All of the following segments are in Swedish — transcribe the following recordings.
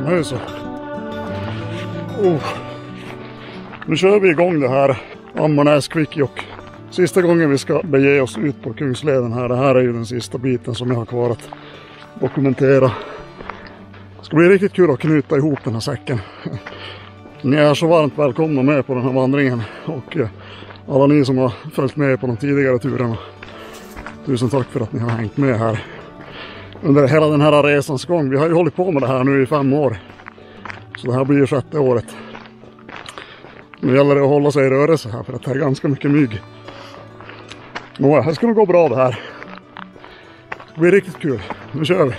Hej så. Nu kör vi igång det här Ammarnäs-Kvikkjokk. Sista gången vi ska bege oss ut på Kungsleden här. Det här är ju den sista biten som jag har kvar att dokumentera. Det ska bli riktigt kul att knyta ihop den här säcken. Ni är så varmt välkomna med på den här vandringen. Och alla ni som har följt med på de tidigare turerna. Tusen tack för att ni har hängt med här. Under hela den här resans gång. Vi har ju hållit på med det här nu i 5 år. Så det här blir ju 6:e året. Nu gäller det att hålla sig i rörelse här för att det är ganska mycket mygg. Nåja, det ska nog gå bra det här. Det blir riktigt kul. Nu kör vi.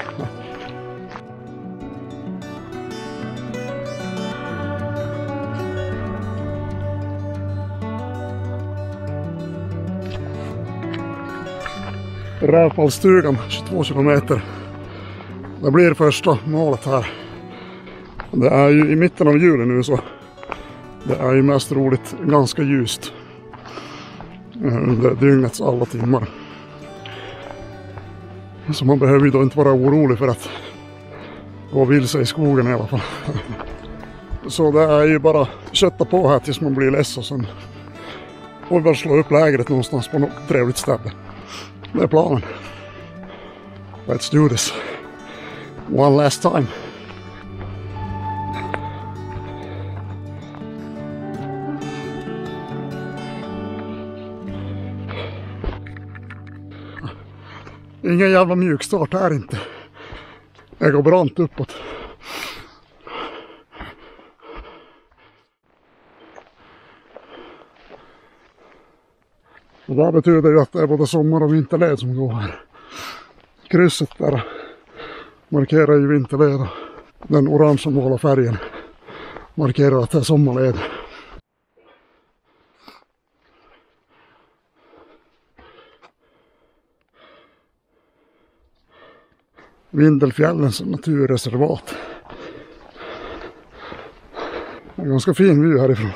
Rävfallstugan, 22 kilometer. Det blir första målet här. Det är ju i mitten av juli nu så det är ju mest roligt ganska ljust under dygnets alla timmar. Så man behöver ju då inte vara orolig för att gå vilse i skogen i alla fall. Så det är ju bara kötta på här tills man blir less och sen får vi bara slå upp lägret någonstans på något trevligt ställe. Det är planen. Let's do this. One last time. Ingen jävla mjukstart här inte. Jag går brant uppåt. Och det betyder ju att det är både sommar- och vinterled som går här. Krysset där markerar ju vinterled. Den orange måla färgen markerar att det är sommarled. Vindelfjällens naturreservat. Det är en ganska fin vy härifrån.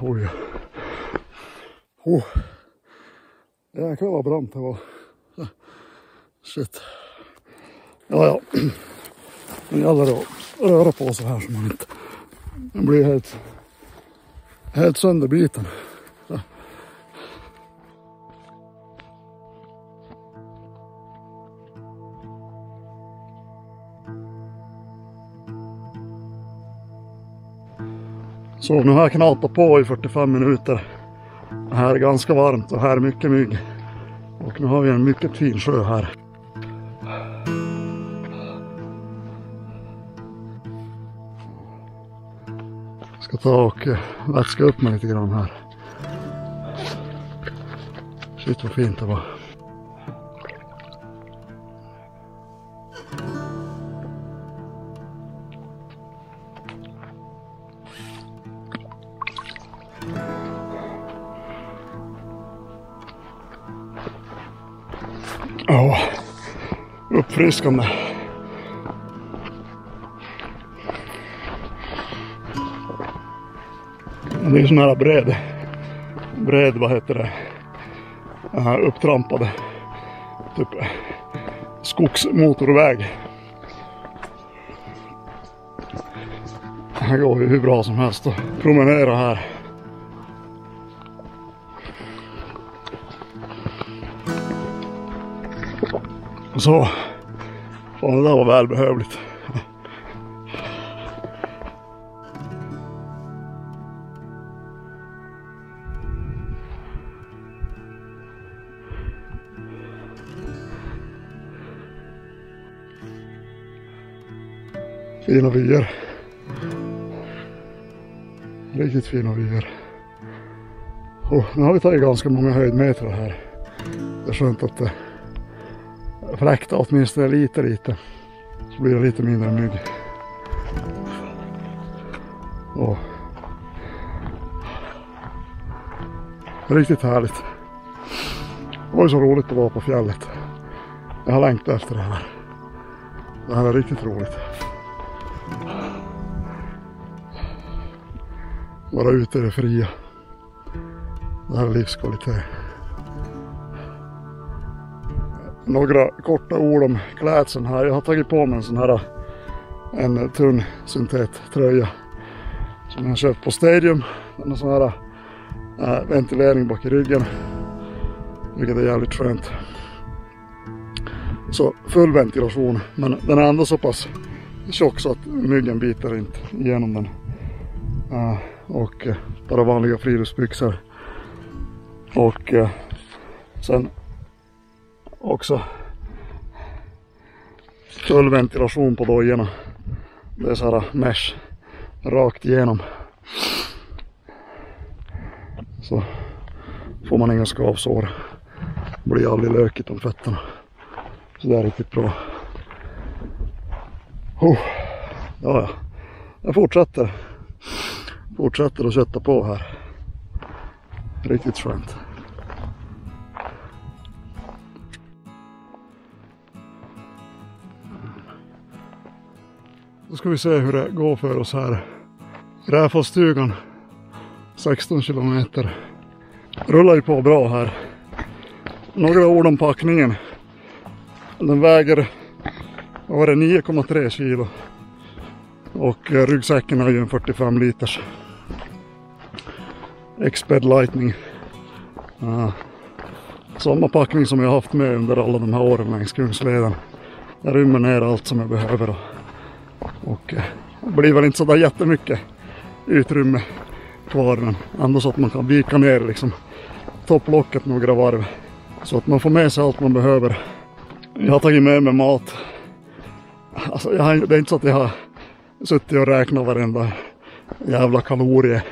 Oj. Jäklar vad brant det var. Shit. Ja. Nu gäller det att röra på sig här så man inte blir helt sönderbiten. Så. Så nu har jag knatat på i 45 minuter. Här är ganska varmt och här är mycket mygg. Och nu har vi en mycket fin sjö här. Jag ska ta och vätska upp mig lite grann här. Shit vad fint det var. Ja, uppfriskande. Det är sån här bred, vad heter det? Upptrampade typ skogsmotorväg. Här går ju hur bra som helst att promenera här. Så, fan det där var välbehövligt. Fina vyer. Riktigt fina vyer. Och nu har vi tagit ganska många höjdmeter här. Det är skönt att det fläkta åtminstone lite. Så blir det lite mindre mygg. Och riktigt härligt. Det var ju så roligt att vara på fjället. Jag har längtat efter det här. Det här är riktigt roligt. Vara ute i det fria. Det här är livskvalitet. några korta ord om klädseln här. Jag har tagit på mig en tunn syntettröja som jag har köpt på Stadium. Den har sån här ventilering bak i ryggen, vilket är jävligt skönt. Så full ventilation, men den är ändå så pass tjock så att myggen biter inte igenom den. Och bara vanliga friluftsbyxor. Och sen också full ventilation på dojorna. Det är så här mesh rakt igenom. Så får man inga skavsår. Det blir aldrig lökigt om fötterna. Så det är riktigt bra. Ja. Jag fortsätter att kötta på här. Riktigt skönt. Då ska vi se hur det går för oss här. Räfallstugan 16 kilometer. Rullar ju på bra här. Några ord om packningen. Den väger 9,3 kilo. Och ryggsäcken har ju en 45 liters Exped Lightning. Samma packning som jag har haft med under alla de här åren längs Kungsleden. Jag rymmer ner allt som jag behöver. Och det blir väl inte så där jättemycket utrymme kvar, men ändå så att man kan vika ner liksom topplocket några varv. Så att man får med sig allt man behöver. Jag har tagit med mig mat. Alltså det är inte så att jag har suttit och räknat varenda jävla kalorie.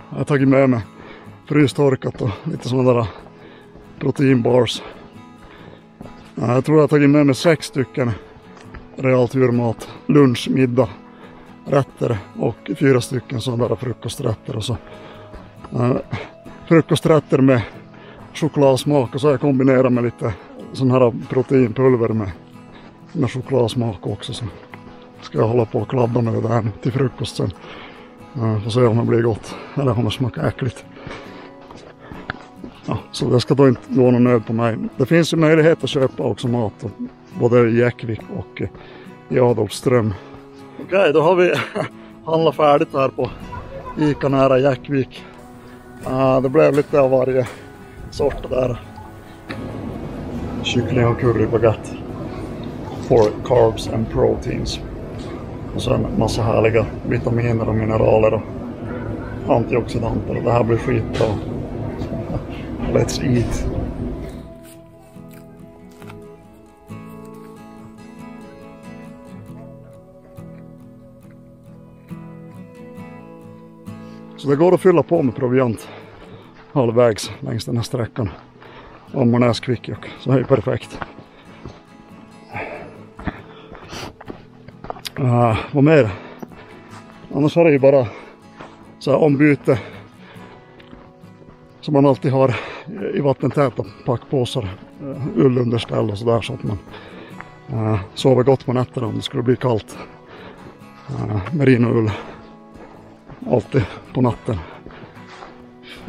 Jag har tagit med mig frystorkat och lite sådana där proteinbars. Jag tror jag har tagit med mig 6 stycken realturmat, lunch, middag, rätter och 4 stycken sådana där frukosträtter. Och så frukosträtter med chokladsmak, och så har jag kombinerat med lite sån här proteinpulver med chokladsmak också. Så ska jag hålla på och kladda med det där till frukosten. Får se om det blir gott eller om det smakar äckligt. Ja, så det ska då inte gå någon nöd på mig. Det finns ju möjlighet att köpa också mat både i Jäckvik och i Adolfström. Okej, då har vi handlat färdigt här på Ica nära Jäckvik. Det blev lite av varje sort där. Kyckling och currybaguette for carbs and proteins. Och sen massa härliga vitaminer och mineraler och antioxidanter. Det här blir skitbra. Let's eat. Så det går att fylla på med proviant halvvägs längs den här sträckan. Ammarnäs-Kvikkjokk. Så det är perfekt. Vad mer? Annars är det ju bara så här ombyte som man alltid har i vattentäta packpåsar, ullunderställ och sådär, så att man sover gott på nätterna om det skulle bli kallt. Merinoull alltid på natten.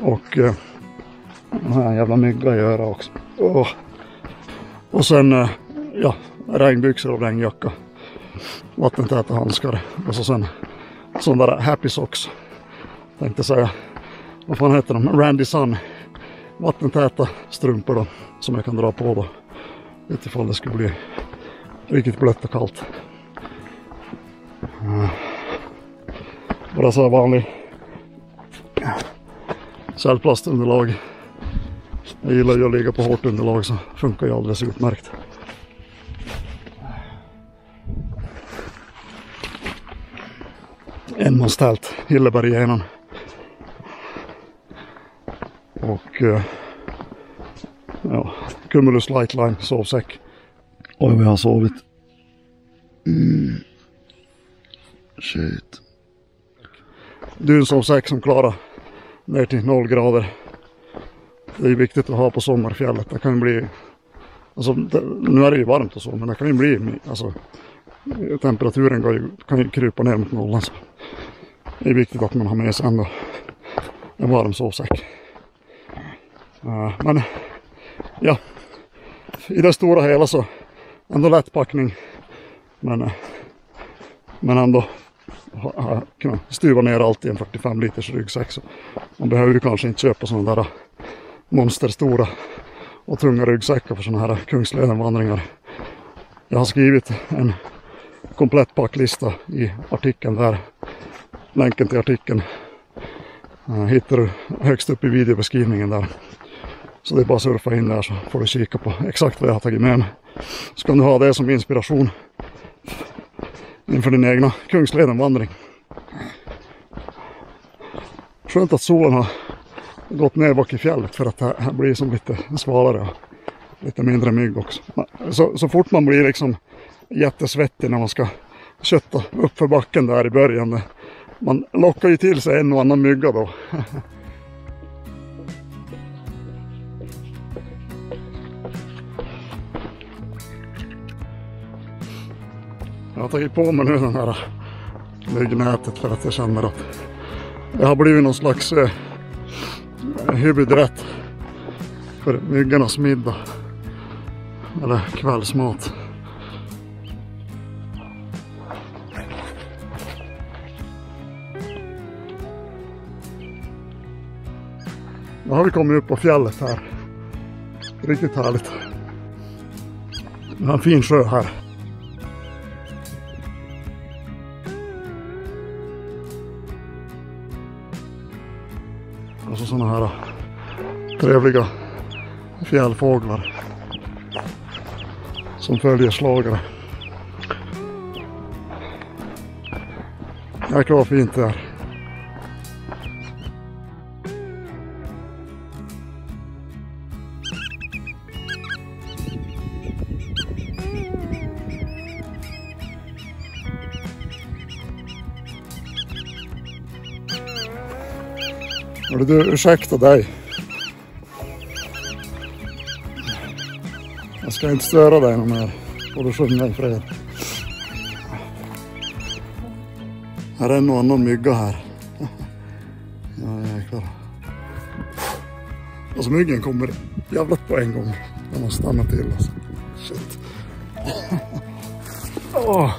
Och den här jävla mygga i öra också. Och sen regnbyxor och regnjacka, vattentäta handskar och så sen sån där happy socks, tänkte säga. Vad fan heter de? Randy Sun. Vattentäta strumpor då, som jag kan dra på då. Utifall det skulle bli riktigt blött och kallt. Bara så här vanlig cellplastunderlag. Jag gillar ju att ligga på hårt underlag, så funkar ju alldeles utmärkt. Enmanstält, Hillebergienen. Och Cumulus Lightline sovsäck. Och vi har sovit. Shit. Dunsovsäck som klarar ner till 0 grader. Det är viktigt att ha på sommarfjället. Det kan bli, alltså nu är det ju varmt och så, men det kan ju bli, alltså temperaturen kan ju krypa ner mot nollan. Så det är viktigt att man har med sig ändå en varm sovsäck. Men ja, i det stora hela så ändå lätt packning. Men ändå kunna stuva ner allt i en 45 liters ryggsäck. Så man behöver ju kanske inte köpa sådana där monsterstora och tunga ryggsäckar för sådana här Kungsleden-vandringar. Jag har skrivit en komplett packlista i artikeln där. Länken till artikeln hittar du högst upp i videobeskrivningen där. Så det är bara att surfa in där så får du kika på exakt vad jag har tagit med mig. Så kan du ha det som inspiration inför din egna Kungsleden-vandring. Skönt att solen har gått ner bak i fjället för att det här blir som lite svalare och lite mindre mygg också. Så fort man blir liksom jättesvettig när man ska kötta upp för backen där i början. Man lockar ju till sig en och annan mygga då. Jag har tagit på mig nu den här myggnätet för att jag känner att det har blivit någon slags huvudrätt för myggarnas middag eller kvällsmat. Nu har vi kommit upp på fjället här. Riktigt härligt. Det är en fin sjö här. Och så sådana här trevliga fjällfåglar som följer slagare. Jäklar vad fint det är. Du, ursäkta dig. Jag ska inte störa dig någon mer. Får du sjunga i fred. Här är en och annan mygga här. Ja, jäklar. Alltså myggen kommer jävligt på en gång. Jag måste stanna till alltså. Shit. Åh.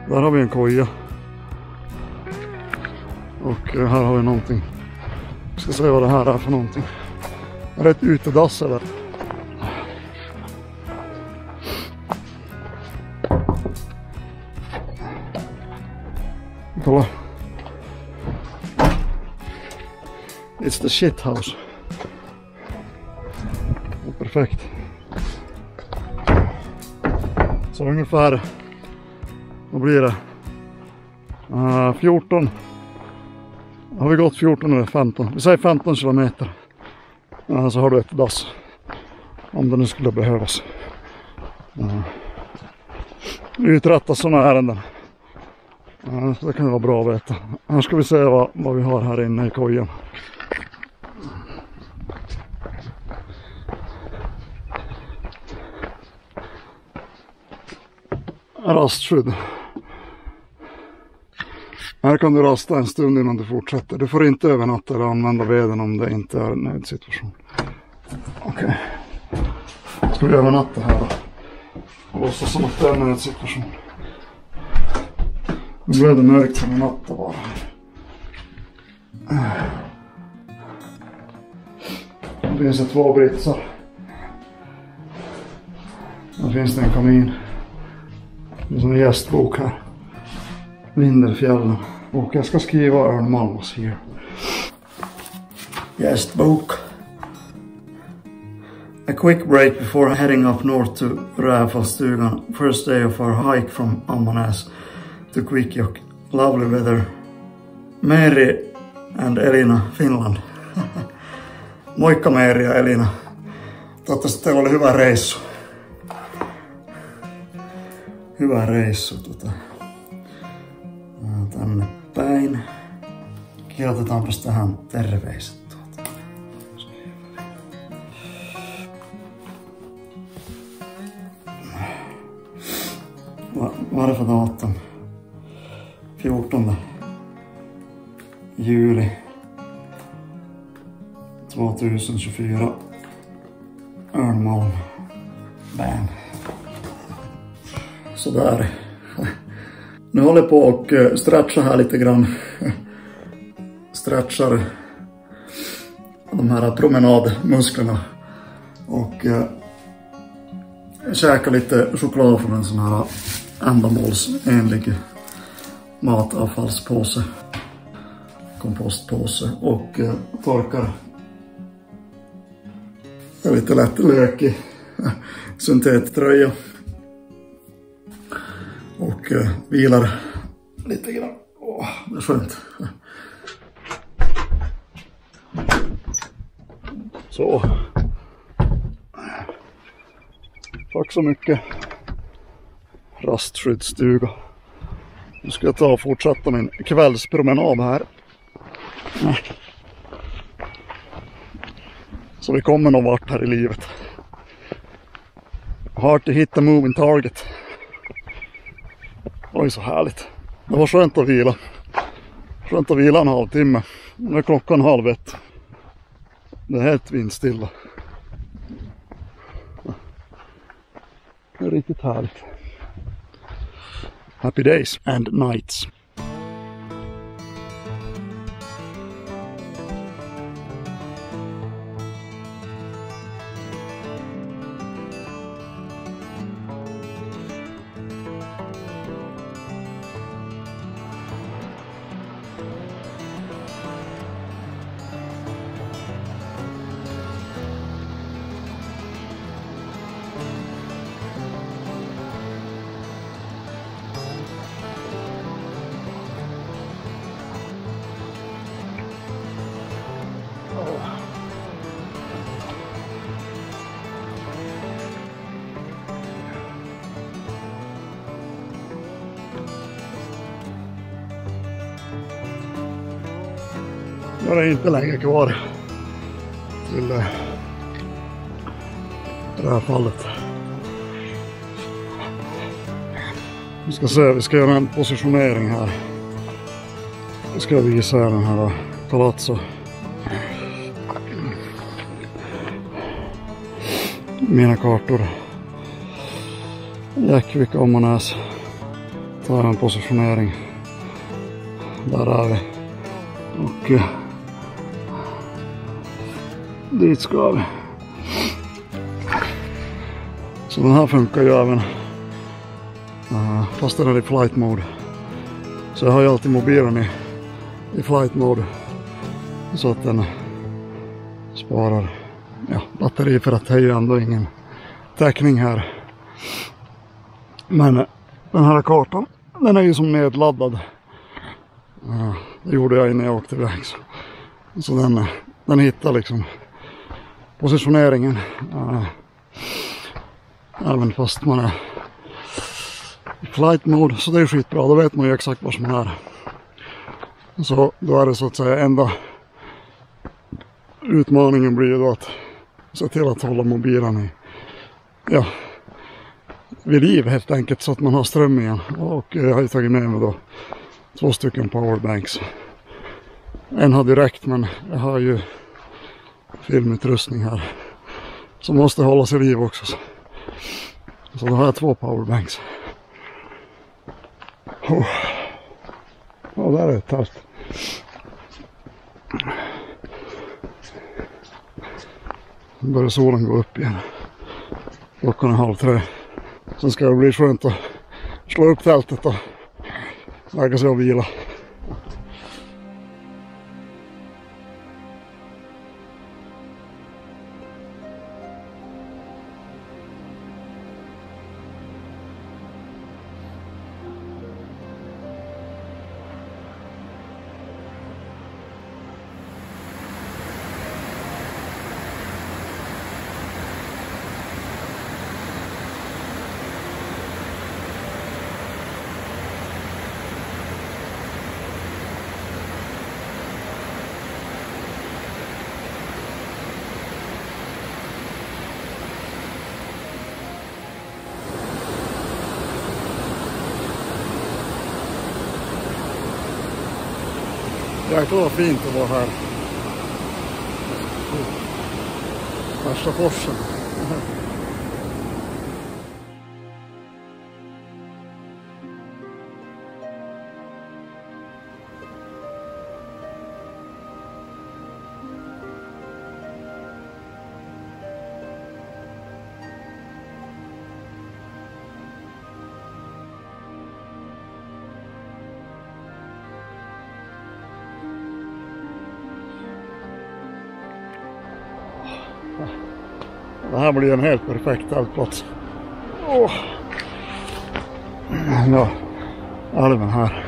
Där har vi en koja. Och här har vi någonting. Jag ska se vad det här är för någonting. Är det ett utedass eller? Kolla. It's the shit house. Perfekt. Så ungefär. Vad blir det? 14. Har vi gått 14 eller 15? Vi säger 15 kilometer. Så har du ett dass. Om det nu skulle behövas. Uträtta sådana ärenden. Så det kan vara bra att veta. Här ska vi se vad vi har här inne i kojan. Rastskydd. Här kan du rasta en stund innan du fortsätter. Du får inte övernatta eller använda veden om det inte är en nödsituation. Okej. Ska vi övernatta här då? Och låtsas som att det är en nödsituation. Nu blev det mörkt som en natta bara. Det finns 2 britsar. Här finns det en kamin. Det är en gästbok här. Vindelfjällen. Och jag ska skriva Örn Malmos here. Gästbok. A quick break before heading up north to Rävfallstugan. First day of our hike from Ammarnäs to Kvikkjokk. Lovely weather. Meri and Elina, Finland. Moikka Meri ja Elina. Toivottavasti teillä oli hyvä reissu. Hyvä reissu tänne päin. Kirjoitetaanpas tähän terveiset Varför datum? 14 juli 2024. Örnmalm Bam. Sådär. Nu håller jag på och stretchar här lite grann. Stretchar de här promenadmusklerna. Och käkar lite choklad från en sån här ändamålsenlig matavfallspåse. Kompostpåse. Och torkar lite lätt lökig syntettröja. Och vilar lite grann. Åh, det är skönt. Så. Tack så mycket. Rastskyddsstuga. Nu ska jag ta och fortsätta min kvällspromenad här. Så vi kommer någon vart här i livet. Hard to hit the moving target. Oj, så härligt. Det var skönt att vila. Skönt att vila en halvtimme. Nu är klockan 12:30. Det är helt vindstilla. Det är riktigt härligt. Happy days and nights. Nu är det inte längre kvar till det här fallet. Vi ska se, vi ska göra en positionering här. Jag ska visa den här Palazzo. Mina kartor. Jäckvik, Åmånäs. Tar en positionering. Där är vi. Och dit ska vi. Så den här funkar ju även fast den är i flight mode. Så jag har ju alltid mobilen i flight mode. Så att den sparar batteri, för att det är ju ändå ingen täckning här. Men den här kartan, den är ju som nedladdad. Det gjorde jag innan jag åkte iväg. Så den hittar liksom positioneringen. Även fast man är i flight mode. Så det är skitbra. Då vet man ju exakt var man är. Så då är det så att säga enda utmaningen blir ju då att se till att hålla mobilen vid liv helt enkelt, så att man har ström igen. Och jag har ju tagit med mig då 2 stycken powerbanks. En hade räckt, men jag har ju filmutrustning här som måste hållas i liv också. Så då har jag 2 powerbanks. Ja, där är det tält. Nu börjar solen gå upp igen. Klockan är 2:30. Sen ska det bli skönt att slå upp tältet och lägga sig och vila. Jäklar vad fint att vara här. Värsta forsen. Det här blir en helt perfekt tältplats. Ja, älven här.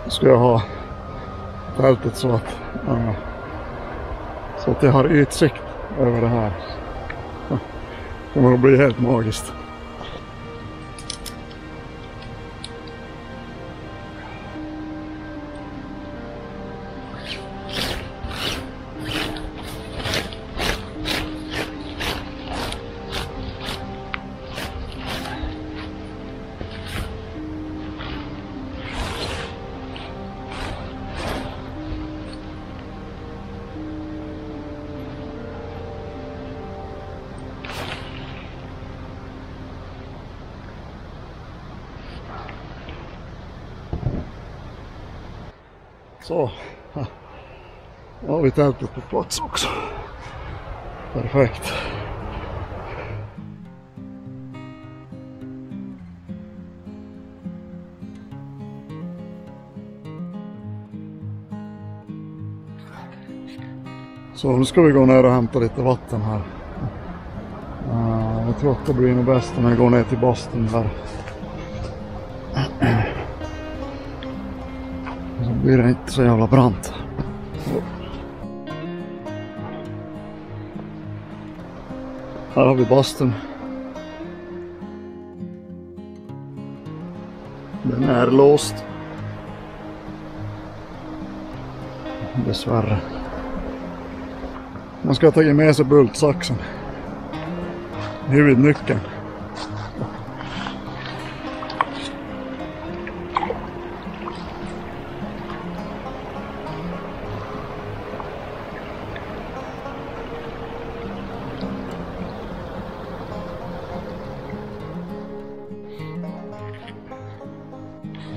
Nu ska jag ha tältet så att jag har utsikt över det här. Det kommer att bli helt magiskt. Så, då har vi tältet på plats också. Perfekt. Så nu ska vi gå ner och hämta lite vatten här. Jag tror att det blir nog bäst om jag går ner till bastun där. Så blir det inte så jävla brant. Här har vi bastun. Den är låst. Dessvärre. Man ska ha tagit med sig bultsaxen. Huvudnyckeln.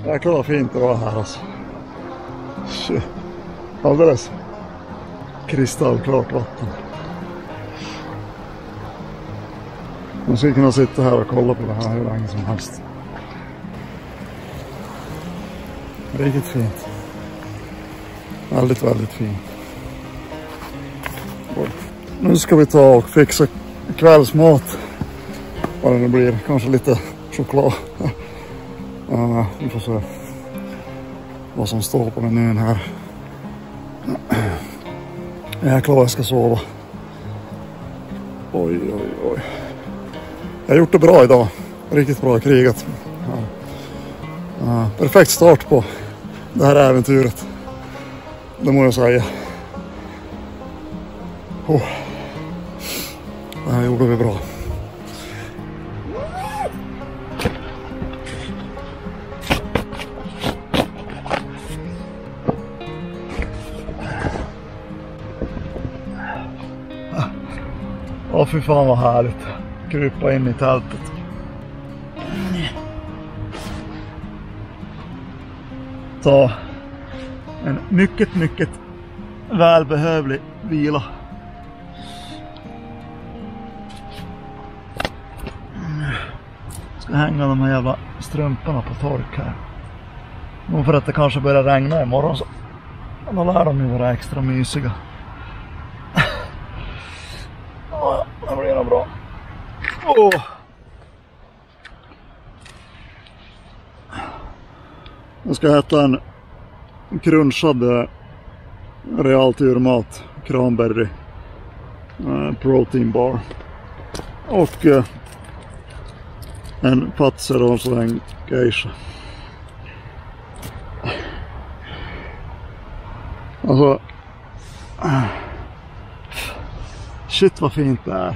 Jäklar vad fint det var här alltså. Shit. Alldeles kristallklart vatten. Man ska kunna sitta här och kolla på det här hur länge som helst. Riktigt fint. Väldigt, väldigt fint. Och nu ska vi ta och fixa kvällsmat. Vad det nu blir. Kanske lite choklad. Vi får se vad som står på menyn här. Jag är klar att jag ska sova. Oj, oj, oj. Jag har gjort det bra idag. Riktigt bra krigat. Perfekt start på det här äventyret. Det må jag säga. Det här gjorde vi bra. Fy fan vad härligt. Krypa in i tältet. Ta en mycket, mycket välbehövlig vila. Ska hänga de här jävla strumporna på tork här. Nog för att det kanske börjar regna imorgon så då lär de ju vara extra mysiga. Det blir nog bra. Jag ska äta en crunchad realturmat, cranberry protein bar och en patser och så en geisha. Alltså shit vad fint det är.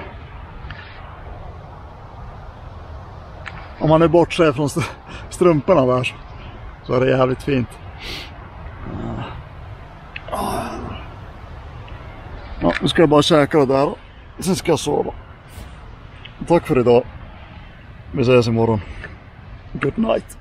Om man är bortsett från strumporna där så är det jävligt fint. Ja, nu ska jag bara käka det där. Sen ska jag sova. Tack för idag. Vi ses imorgon. Good night.